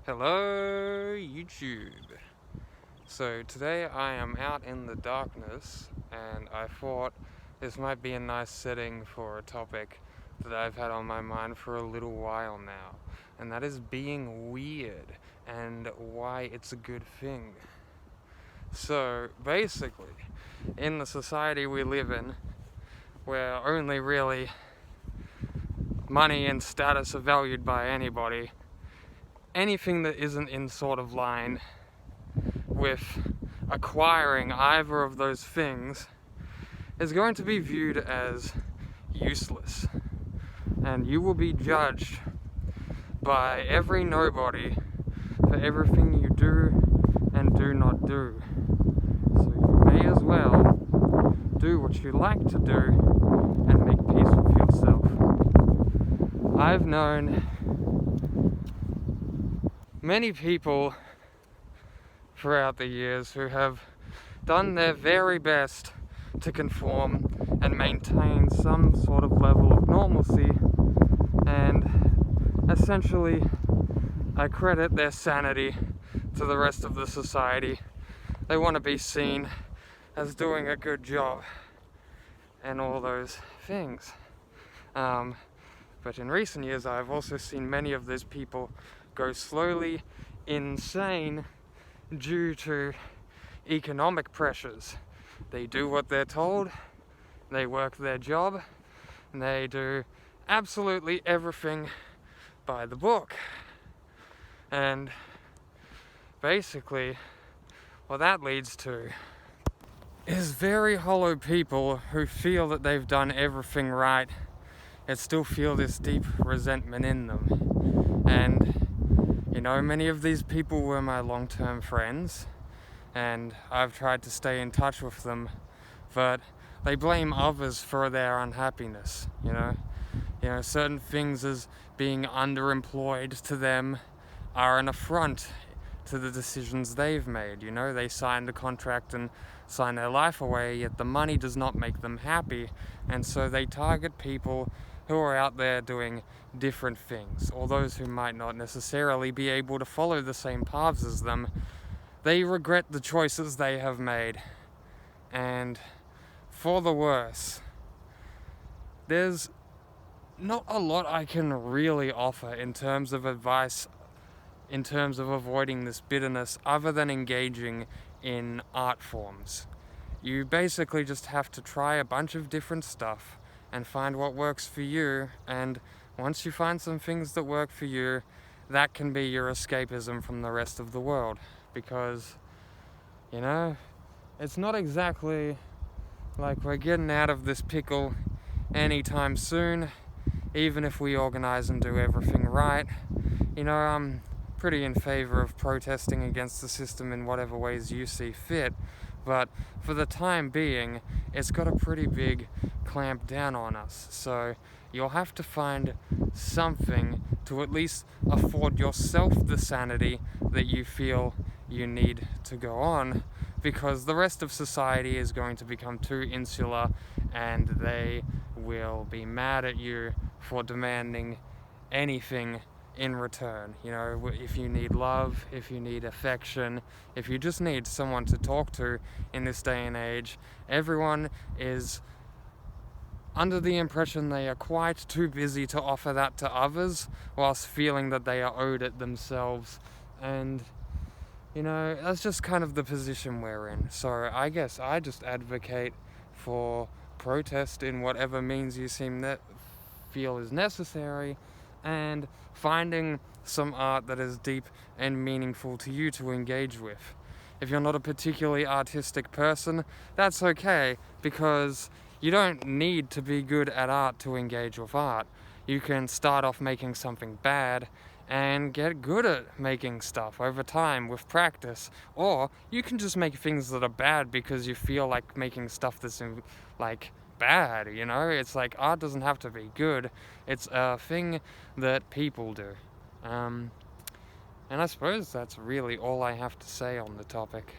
Hello, YouTube. So today I am out in the darkness, and I thought this might be a nice setting for a topic that I've had on my mind for a little while now, and that is being weird and why it's a good thing. So basically, in the society we live in, where only really money and status are valued by anybody, anything that isn't in sort of line with acquiring either of those things is going to be viewed as useless, and you will be judged by every nobody for everything you do and do not do. So you may as well do what you like to do and make peace with yourself. I've known many people throughout the years who have done their very best to conform and maintain some sort of level of normalcy, and essentially I credit their sanity to the rest of the society. They want to be seen as doing a good job and all those things. But in recent years I've also seen many of those people go slowly insane due to economic pressures. They do what they're told, they work their job, and they do absolutely everything by the book. And basically, what that leads to is very hollow people who feel that they've done everything right and still feel this deep resentment in them. And many of these people were my long-term friends, and I've tried to stay in touch with them, but they blame others for their unhappiness. Certain things as being underemployed to them are an affront to the decisions they've made. They signed a contract and signed their life away, yet the money does not make them happy, and so they target people who are out there doing different things, or those who might not necessarily be able to follow the same paths as them. They regret the choices they have made, and for the worse. There's not a lot I can really offer in terms of advice, in terms of avoiding this bitterness, other than engaging in art forms. You basically just have to try a bunch of different stuff and find what works for you, and once you find some things that work for you, that can be your escapism from the rest of the world. Because, it's not exactly like we're getting out of this pickle anytime soon, even if we organize and do everything right. I'm pretty in favor of protesting against the system in whatever ways you see fit, but for the time being, it's got a pretty big clamp down on us. So you'll have to find something to at least afford yourself the sanity that you feel you need to go on, because the rest of society is going to become too insular, and they will be mad at you for demanding anything in return. If you need love, if you need affection, if you just need someone to talk to in this day and age, everyone is under the impression they are quite too busy to offer that to others, whilst feeling that they are owed it themselves. And that's just kind of the position we're in. So I guess I just advocate for protest in whatever means you feel is necessary, and finding some art that is deep and meaningful to you to engage with. If you're not a particularly artistic person, that's okay, because you don't need to be good at art to engage with art. You can start off making something bad and get good at making stuff over time with practice, or you can just make things that are bad because you feel like making stuff that's bad. It's like art doesn't have to be good, it's a thing that people do. And I suppose that's really all I have to say on the topic.